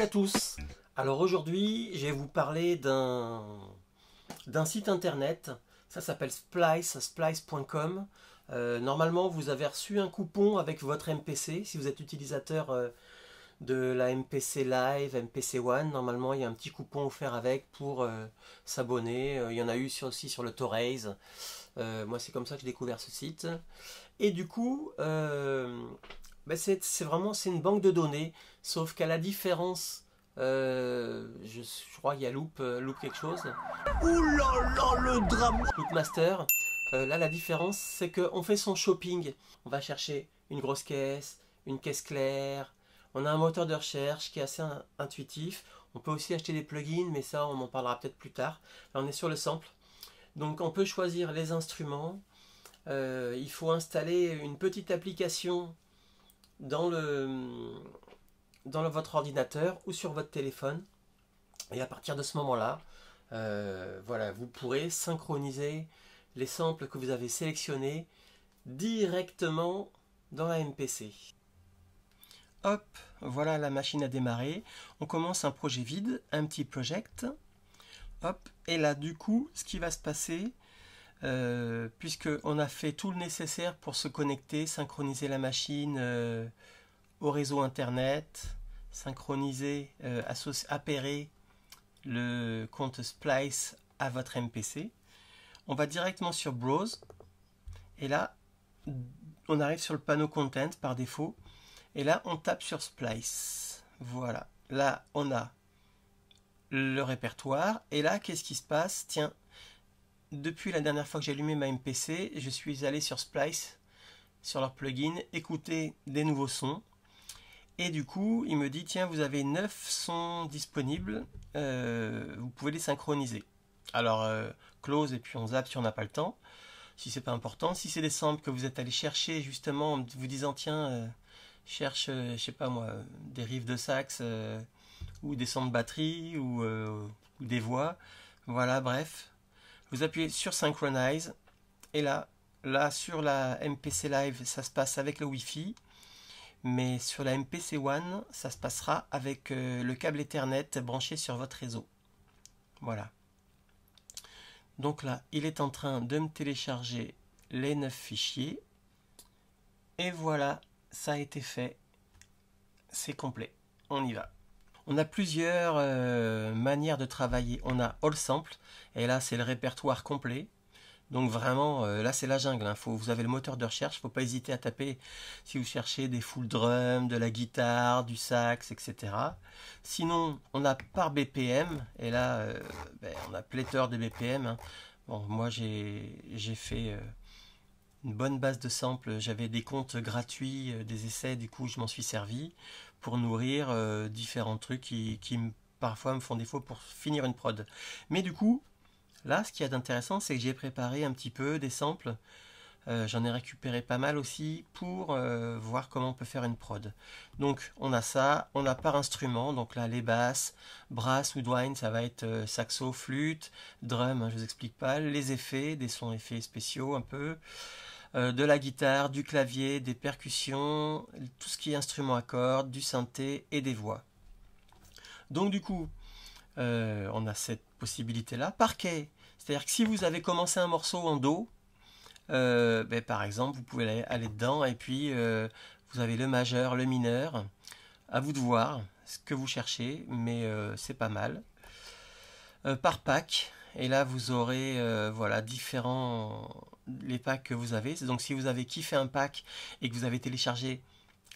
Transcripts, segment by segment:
Salut à tous. Alors aujourd'hui, je vais vous parler d'un site internet. Ça s'appelle splice.com. Normalement, vous avez reçu un coupon avec votre MPC. Si vous êtes utilisateur de la MPC Live, MPC One, normalement, il y a un petit coupon offert avec pour s'abonner. Il y en a eu aussi sur le Torraise. Moi, c'est comme ça que j'ai découvert ce site. Et du coup, c'est vraiment c'est une banque de données, sauf qu'à la différence, je crois qu'il y a Loop quelque chose. Ouh là là, le drame! Loopmaster. Là, la différence, c'est qu'on fait son shopping. On va chercher une grosse caisse, une caisse claire. On a un moteur de recherche qui est assez intuitif. On peut aussi acheter des plugins, mais ça, on en parlera peut-être plus tard. Là, on est sur le sample. Donc, on peut choisir les instruments. Il faut installer une petite application dans votre ordinateur ou sur votre téléphone. Et à partir de ce moment-là, voilà, vous pourrez synchroniser les samples que vous avez sélectionnés directement dans la MPC. Hop, voilà, la machine a démarré. On commence un projet vide, un petit project. Hop, et là du coup, ce qui va se passer, puisqu'on a fait tout le nécessaire pour se connecter, synchroniser la machine au réseau internet, synchroniser, appairer le compte Splice à votre MPC. On va directement sur Browse et là on arrive sur le panneau Content par défaut et là on tape sur Splice. Voilà, là on a le répertoire et là qu'est-ce qui se passe? Tiens, depuis la dernière fois que j'ai allumé ma MPC, je suis allé sur Splice, sur leur plugin, écouter des nouveaux sons. Et du coup, il me dit, tiens, vous avez 9 sons disponibles, vous pouvez les synchroniser. Alors, close et puis on zappe si on n'a pas le temps, si c'est pas important. Si c'est des samples que vous êtes allé chercher justement en vous disant, tiens, cherche, je sais pas moi, des riffs de sax, ou des sons de batterie, ou des voix, voilà, bref. Vous appuyez sur Synchronize, et là sur la MPC Live, ça se passe avec le Wi-Fi. Mais sur la MPC One, ça se passera avec le câble Ethernet branché sur votre réseau. Voilà. Donc là, il est en train de me télécharger les 9 fichiers. Et voilà, ça a été fait. C'est complet. On y va. On a plusieurs manières de travailler. On a All Sample, et là c'est le répertoire complet. Donc vraiment, là c'est la jungle, hein. Vous avez le moteur de recherche, il ne faut pas hésiter à taper si vous cherchez des full drums, de la guitare, du sax, etc. Sinon, on a par BPM, et là, on a pléthore de BPM, hein. Bon, moi j'ai fait une bonne base de samples, j'avais des comptes gratuits, des essais, du coup je m'en suis servi pour nourrir différents trucs qui parfois me font défaut pour finir une prod. Mais du coup, là, ce qu'il y a d'intéressant, c'est que j'ai préparé un petit peu des samples. J'en ai récupéré pas mal aussi pour voir comment on peut faire une prod. Donc, on a ça. On a par instrument. Donc là, les basses, brass, woodwind, ça va être saxo, flûte, drum, hein, je vous explique pas. Les effets, des sons effets spéciaux un peu. De la guitare, du clavier, des percussions, tout ce qui est instrument à cordes, du synthé et des voix. Donc du coup, on a cette possibilité-là. Parquet, c'est-à-dire que si vous avez commencé un morceau en Do, par exemple, vous pouvez aller dedans et puis vous avez le majeur, le mineur. À vous de voir ce que vous cherchez, mais c'est pas mal. Par pack, et là vous aurez voilà les packs que vous avez. Donc si vous avez kiffé un pack et que vous avez téléchargé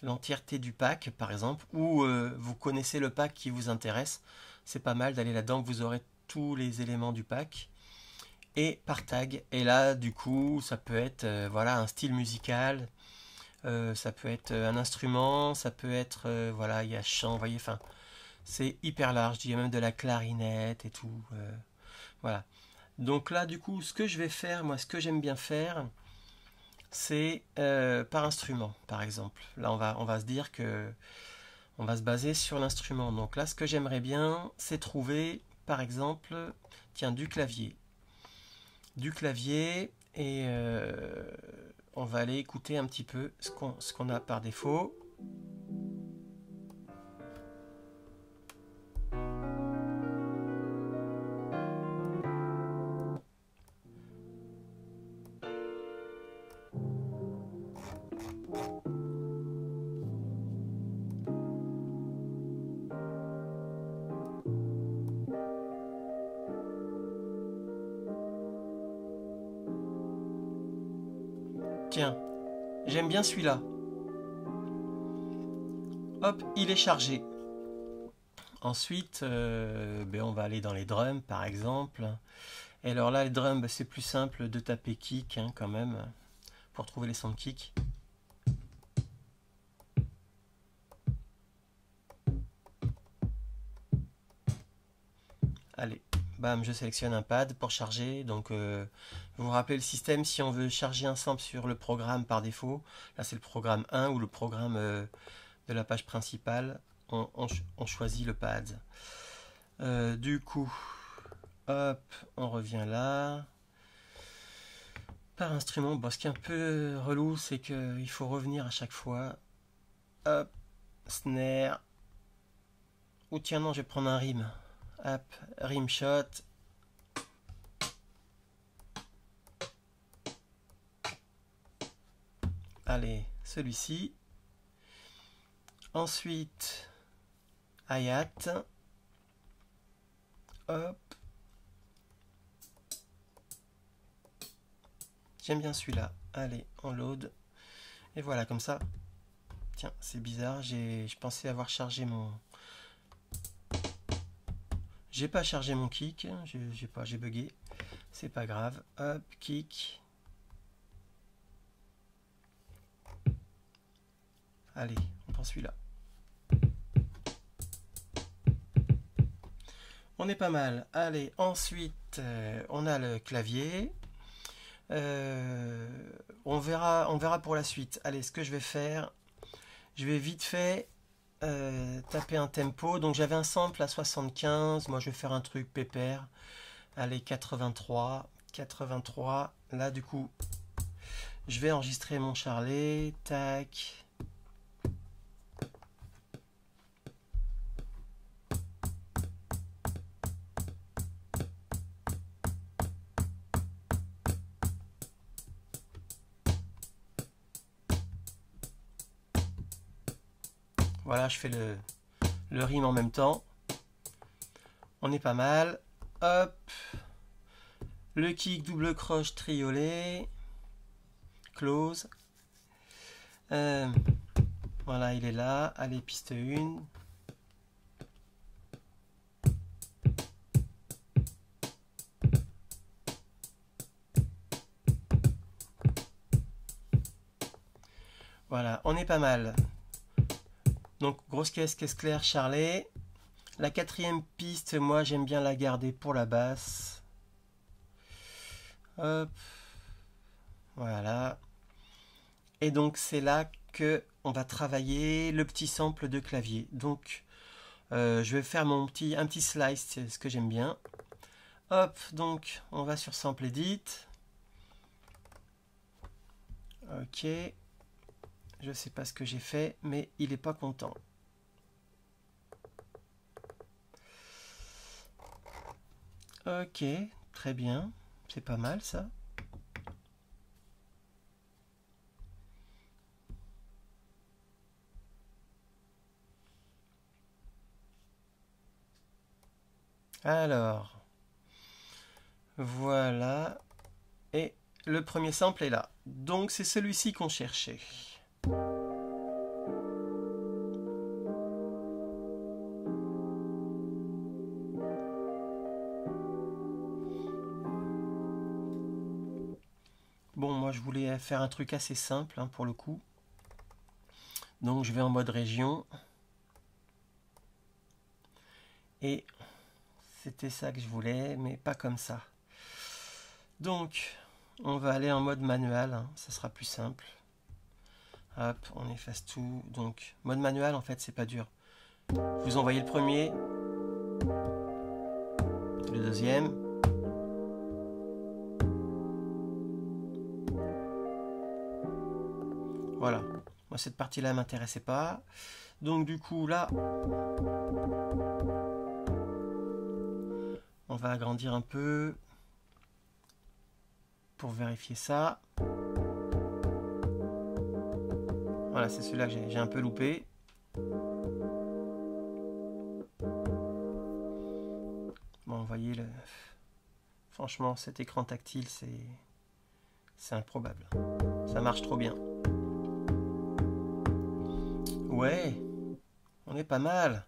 l'entièreté du pack par exemple, ou vous connaissez le pack qui vous intéresse, c'est pas mal d'aller là-dedans, vous aurez tous les éléments du pack. Et par tag, et là du coup ça peut être voilà un style musical, ça peut être un instrument, ça peut être voilà, il y a chant, vous voyez, enfin c'est hyper large, il y a même de la clarinette et tout, voilà. Donc là du coup ce que je vais faire, moi ce que j'aime bien faire, c'est par instrument par exemple. Là on va se dire que on va se baser sur l'instrument. Donc là ce que j'aimerais bien, c'est trouver par exemple, tiens, du clavier et on va aller écouter un petit peu ce qu'on a par défaut. Tiens, j'aime bien celui-là. Hop, il est chargé. Ensuite, on va aller dans les drums par exemple. Et alors là, les drums, c'est plus simple de taper kick hein, quand même, pour trouver les sons de kick. Allez, bam, je sélectionne un pad pour charger. Donc, vous vous rappelez le système, si on veut charger un sample sur le programme par défaut, là c'est le programme 1 ou le programme de la page principale, on choisit le pad. Du coup, hop, on revient là. Par instrument, bon, ce qui est un peu relou, c'est qu'il faut revenir à chaque fois. Hop, snare. Ou tiens, non, je vais prendre un rim. Hop, rim shot. Allez, celui-ci. Ensuite, hi-hat. Hop. J'aime bien celui-là. Allez, on load. Et voilà, comme ça. Tiens, c'est bizarre. Je pensais avoir chargé mon... J'ai pas chargé mon kick. J'ai bugué. C'est pas grave. Hop, kick. Allez, on prend celui-là. On est pas mal. Allez, ensuite, on a le clavier. On verra pour la suite. Allez, ce que je vais faire, je vais vite fait taper un tempo. Donc j'avais un sample à 75. Moi, je vais faire un truc pépère. Allez, 83. Là, du coup, je vais enregistrer mon charlet. Tac. Voilà, je fais le rime en même temps. On est pas mal. Hop. Le kick, double croche, triolet. Close. Voilà, il est là. Allez, piste 1. Voilà, on est pas mal. Donc, grosse caisse claire, charlet. La quatrième piste, moi, j'aime bien la garder pour la basse. Hop. Voilà. Et donc, c'est là que on va travailler le petit sample de clavier. Donc, je vais faire un petit slice, c'est ce que j'aime bien. Hop, donc, on va sur Sample Edit. Ok. Je sais pas ce que j'ai fait, mais il n'est pas content. Ok, très bien. C'est pas mal ça. Alors, voilà. Et le premier sample est là. Donc c'est celui-ci qu'on cherchait. Bon, moi je voulais faire un truc assez simple hein, pour le coup. Donc je vais en mode région. Et c'était ça que je voulais, mais pas comme ça. Donc, on va aller en mode manuel, hein, ça sera plus simple. Hop, on efface tout. Donc, mode manuel, en fait, c'est pas dur. Vous envoyez le premier, le deuxième. Voilà. Moi, cette partie-là ne m'intéressait pas. Donc, du coup, là, on va agrandir un peu pour vérifier ça. Voilà, c'est celui-là que j'ai un peu loupé. Bon, vous voyez, franchement, cet écran tactile, C'est improbable. Ça marche trop bien. Ouais, on est pas mal.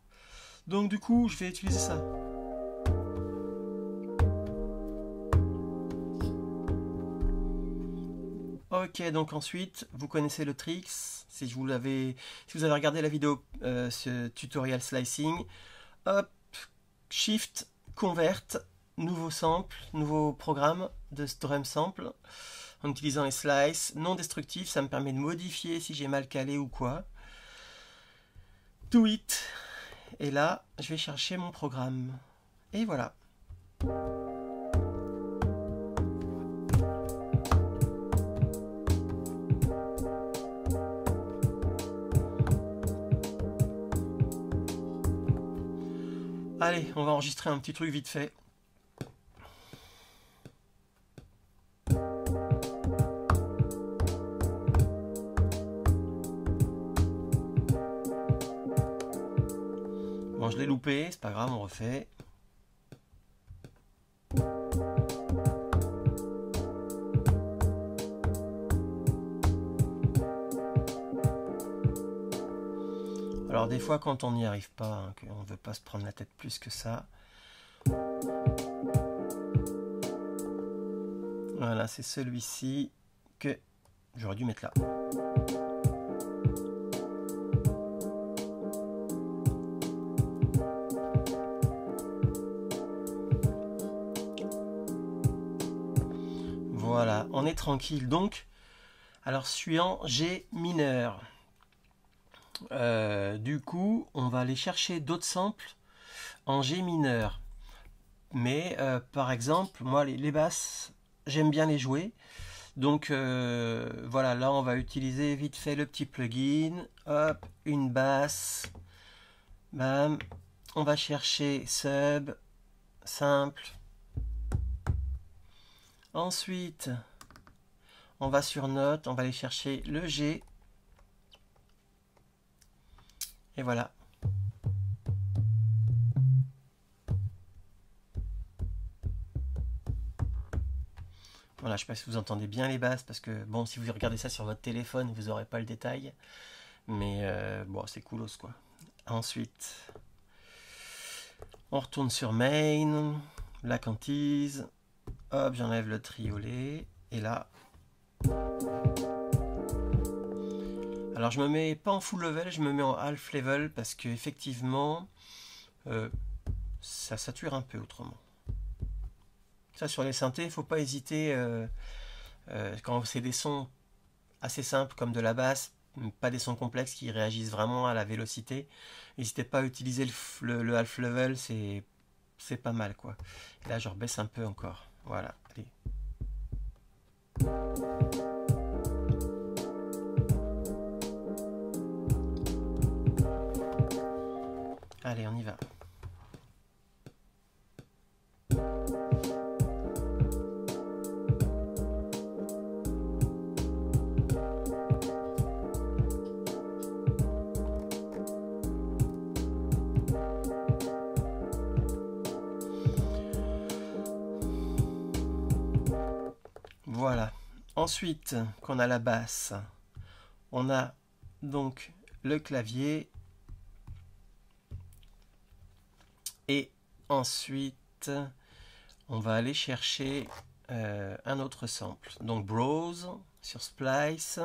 Donc du coup, je vais utiliser ça. Ok, donc ensuite, vous connaissez le tricks. Si vous avez regardé la vidéo, ce tutoriel slicing, hop, Shift, Convert, nouveau sample, nouveau programme de drum sample, en utilisant les slices non destructifs. Ça me permet de modifier si j'ai mal calé ou quoi. Do it. Et là, je vais chercher mon programme. Et voilà. Allez, on va enregistrer un petit truc vite fait. Bon, je l'ai loupé, c'est pas grave, on refait. Alors des fois quand on n'y arrive pas, hein, qu'on ne veut pas se prendre la tête plus que ça. Voilà, c'est celui-ci que j'aurais dû mettre là. Voilà, on est tranquille. Donc, alors suivant G mineur. Du coup, on va aller chercher d'autres samples en G mineur. Mais par exemple, moi les basses, j'aime bien les jouer. Donc voilà, là on va utiliser vite fait le petit plugin. Hop, une basse. Bam. On va chercher sub, simple. Ensuite, on va sur note, on va aller chercher le G. Et voilà. Voilà, je ne sais pas si vous entendez bien les basses, parce que bon, si vous regardez ça sur votre téléphone, vous n'aurez pas le détail. Mais bon, c'est coolos quoi. Ensuite, on retourne sur main, la quantise. Hop, j'enlève le triolet. Et là, alors je me mets pas en full level, je me mets en half level parce que effectivement ça sature un peu autrement. Ça sur les synthés, il faut pas hésiter quand c'est des sons assez simples comme de la basse, pas des sons complexes qui réagissent vraiment à la vélocité. N'hésitez pas à utiliser le half level, c'est pas mal quoi. Et là je rebaisse un peu encore. Voilà, allez. Allez, on y va. Voilà. Ensuite, qu'on a la basse, on a donc le clavier. Et ensuite, on va aller chercher un autre sample. Donc Browse sur Splice.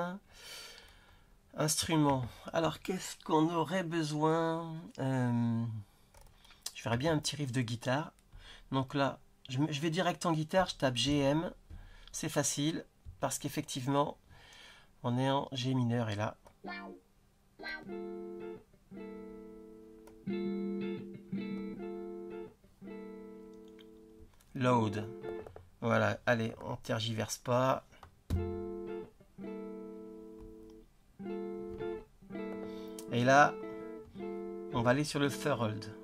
Instrument. Alors qu'est-ce qu'on aurait besoin je ferais bien un petit riff de guitare. Donc là, je vais direct en guitare, je tape GM. C'est facile parce qu'effectivement, on est en G mineur et là. Load. Voilà, allez, on tergiverse pas. Et là, on va aller sur le threshold.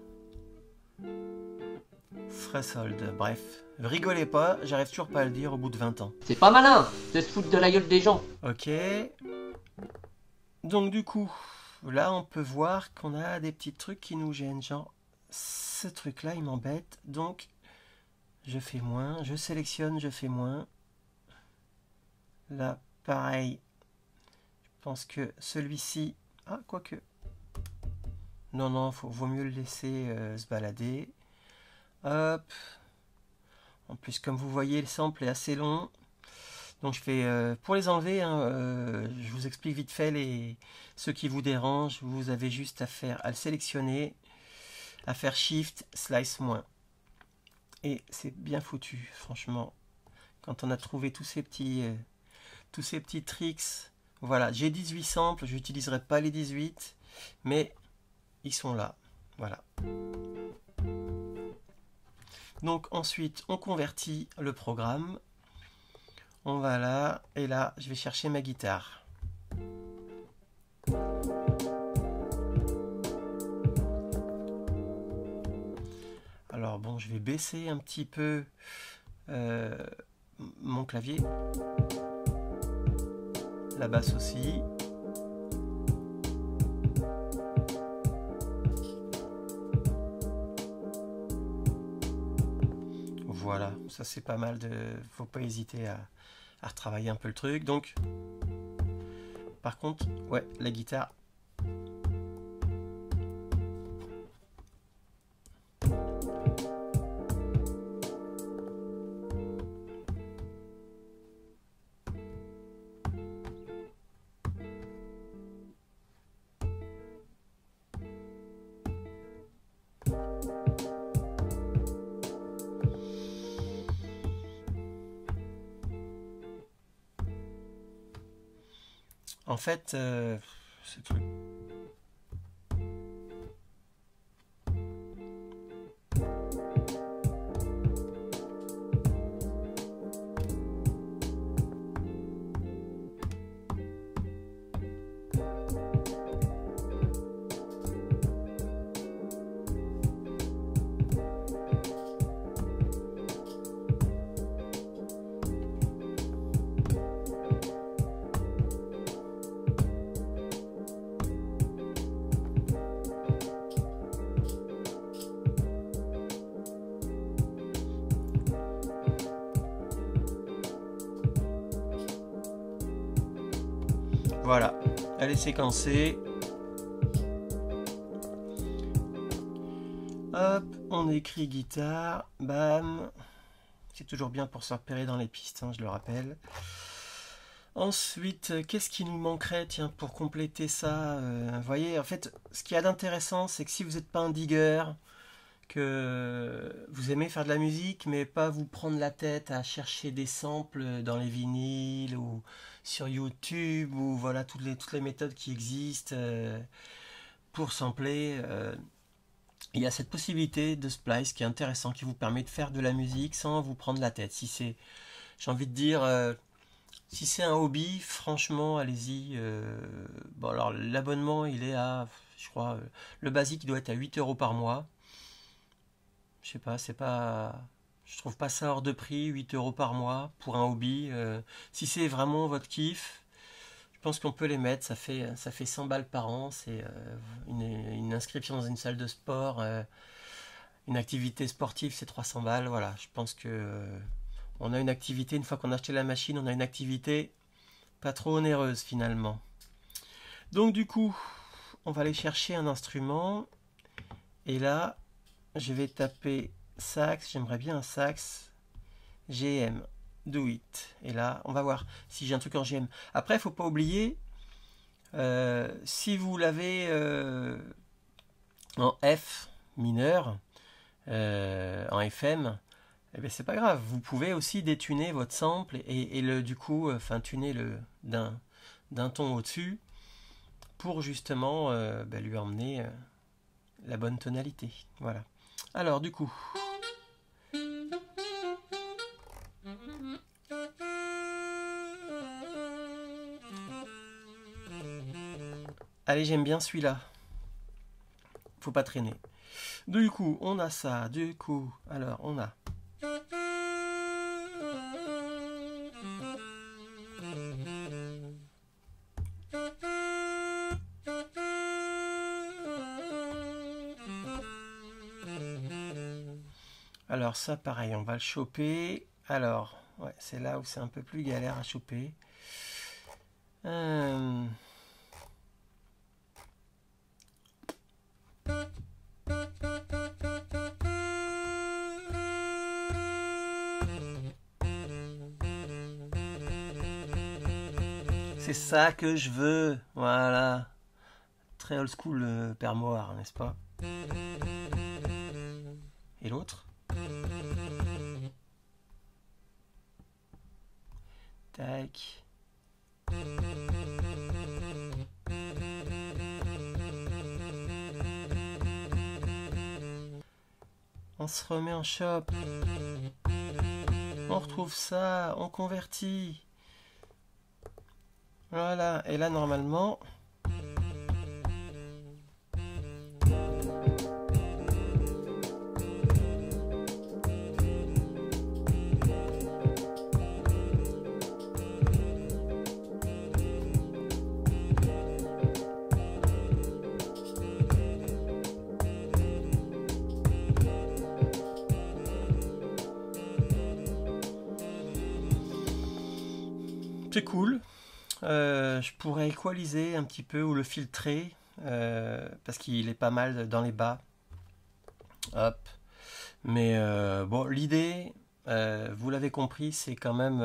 Threshold, bref. Rigolez pas, j'arrive toujours pas à le dire au bout de 20 ans. C'est pas malin de se foutre de la gueule des gens. Ok. Donc du coup, là on peut voir qu'on a des petits trucs qui nous gênent. Genre, ce truc là il m'embête. Donc, je fais moins. Je sélectionne, je fais moins. Là, pareil. Je pense que celui-ci... Ah, quoique... Non, non, vaut mieux le laisser se balader. Hop. En plus, comme vous voyez, le sample est assez long. Donc je fais... pour les enlever, hein, je vous explique vite fait ceux qui vous dérangent. Vous avez juste à le sélectionner, à faire Shift, Slice moins. Et c'est bien foutu, franchement. Quand on a trouvé tous ces petits tricks... Voilà, j'ai 18 samples, je n'utiliserai pas les 18, mais ils sont là. Voilà. Donc ensuite, on convertit le programme. On va là, et là, je vais chercher ma guitare. Alors bon, je vais baisser un petit peu mon clavier. La basse aussi. Voilà, ça c'est pas mal faut pas hésiter à retravailler un peu le truc. Donc, par contre, ouais, la guitare. En fait, c'est tout. Voilà, elle est séquencée. Hop, on écrit guitare, bam. C'est toujours bien pour se repérer dans les pistes, hein, je le rappelle. Ensuite, qu'est-ce qui nous manquerait, tiens, pour compléter ça vous voyez, en fait, ce qu'il y a d'intéressant, c'est que si vous n'êtes pas un digger, que vous aimez faire de la musique, mais pas vous prendre la tête à chercher des samples dans les vinyles ou sur YouTube, ou voilà, toutes les méthodes qui existent pour sampler. Il y a cette possibilité de splice qui est intéressant, qui vous permet de faire de la musique sans vous prendre la tête. Si c'est, j'ai envie de dire, si c'est un hobby, franchement, allez-y. Bon, alors l'abonnement, il est à, je crois, le basique doit être à 8 € par mois. Je sais pas, c'est pas, je trouve pas ça hors de prix, 8 € par mois pour un hobby. Si c'est vraiment votre kiff, je pense qu'on peut les mettre. Ça fait 100 balles par an. C'est une inscription dans une salle de sport. Une activité sportive, c'est 300 balles. Voilà, je pense que on a une activité, une fois qu'on a acheté la machine, on a une activité pas trop onéreuse finalement. Donc du coup, on va aller chercher un instrument. Et là, je vais taper sax. J'aimerais bien un sax GM. Do it. Et là, on va voir si j'ai un truc en GM. Après, il ne faut pas oublier, si vous l'avez en F mineur, en FM, eh bien, c'est pas grave. Vous pouvez aussi détuner votre sample et du coup, tuner d'un ton au-dessus pour justement lui emmener la bonne tonalité. Voilà. Alors, du coup... Allez, j'aime bien celui-là. Faut pas traîner. Du coup, on a ça. Du coup, alors, on a... Alors ça, pareil, on va le choper. Alors, Ouais, c'est là où c'est un peu plus galère à choper. C'est ça que je veux. Voilà. Très old school, Père Moir, n'est-ce pas? Et l'autre? Tac. On se remet en shop. On retrouve ça, on convertit. Voilà, et là normalement... C'est cool. Je pourrais équaliser un petit peu ou le filtrer parce qu'il est pas mal dans les bas. Hop. Mais bon, l'idée, vous l'avez compris, c'est quand même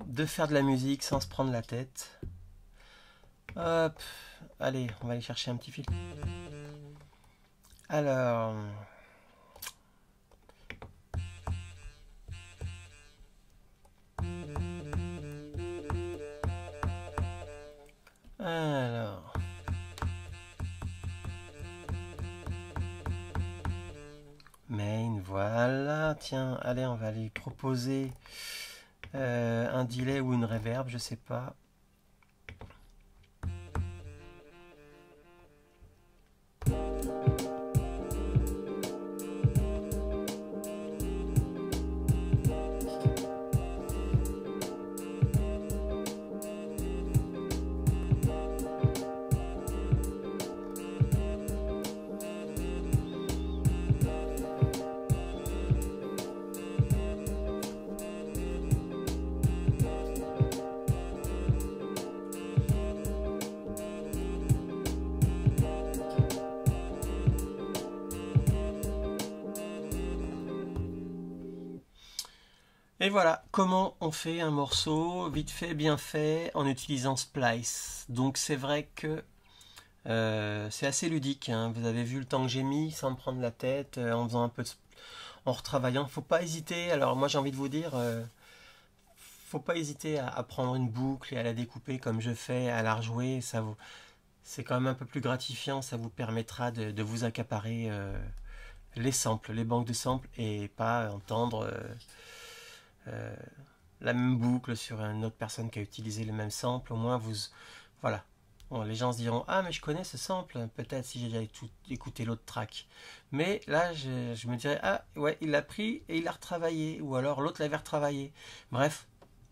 de faire de la musique sans se prendre la tête. Hop. Allez, on va aller chercher un petit filtre. Alors... Main, voilà. Tiens, allez, on va aller proposer un delay ou une reverb, je sais pas. Et voilà comment on fait un morceau vite fait, bien fait, en utilisant Splice. Donc c'est vrai que c'est assez ludique, hein. Vous avez vu le temps que j'ai mis sans me prendre la tête, en faisant un peu en retravaillant. Faut pas hésiter. Alors moi j'ai envie de vous dire, faut pas hésiter à prendre une boucle et à la découper comme je fais, à la rejouer. C'est quand même un peu plus gratifiant. Ça vous permettra de vous accaparer les samples, les banques de samples et pas entendre la même boucle sur une autre personne qui a utilisé le même sample. Au moins vous, voilà. Bon, les gens se diront ah mais je connais ce sample, peut-être si j'ai déjà écouté l'autre track. Mais là je me dirais ah ouais il l'a pris et il l'a retravaillé, ou alors l'autre l'avait retravaillé. Bref,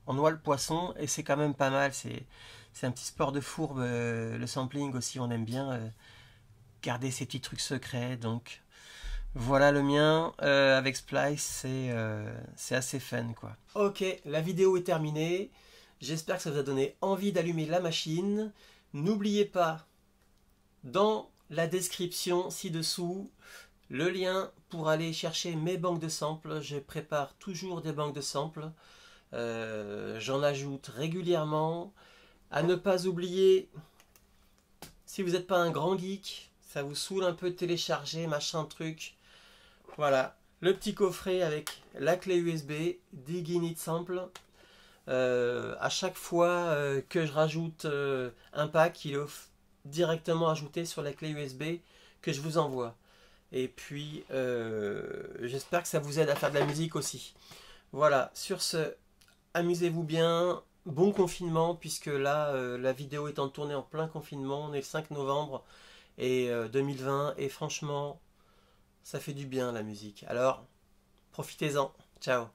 on noie le poisson et c'est quand même pas mal. C'est un petit sport de fourbe, le sampling aussi, on aime bien garder ces petits trucs secrets. Donc voilà le mien avec Splice, c'est assez fun quoi. Ok, la vidéo est terminée. J'espère que ça vous a donné envie d'allumer la machine. N'oubliez pas, dans la description ci-dessous, le lien pour aller chercher mes banques de samples. Je prépare toujours des banques de samples. J'en ajoute régulièrement. À ne pas oublier, si vous n'êtes pas un grand geek, ça vous saoule un peu de télécharger, machin truc. Voilà, le petit coffret avec la clé USB, Diginit Sample. À chaque fois que je rajoute un pack, il est directement ajouté sur la clé USB que je vous envoie. Et puis, j'espère que ça vous aide à faire de la musique aussi. Voilà, sur ce, amusez-vous bien. Bon confinement, puisque là, la vidéo étant tournée en plein confinement, on est le 5 novembre et 2020, et franchement, ça fait du bien la musique. Alors, profitez-en. Ciao.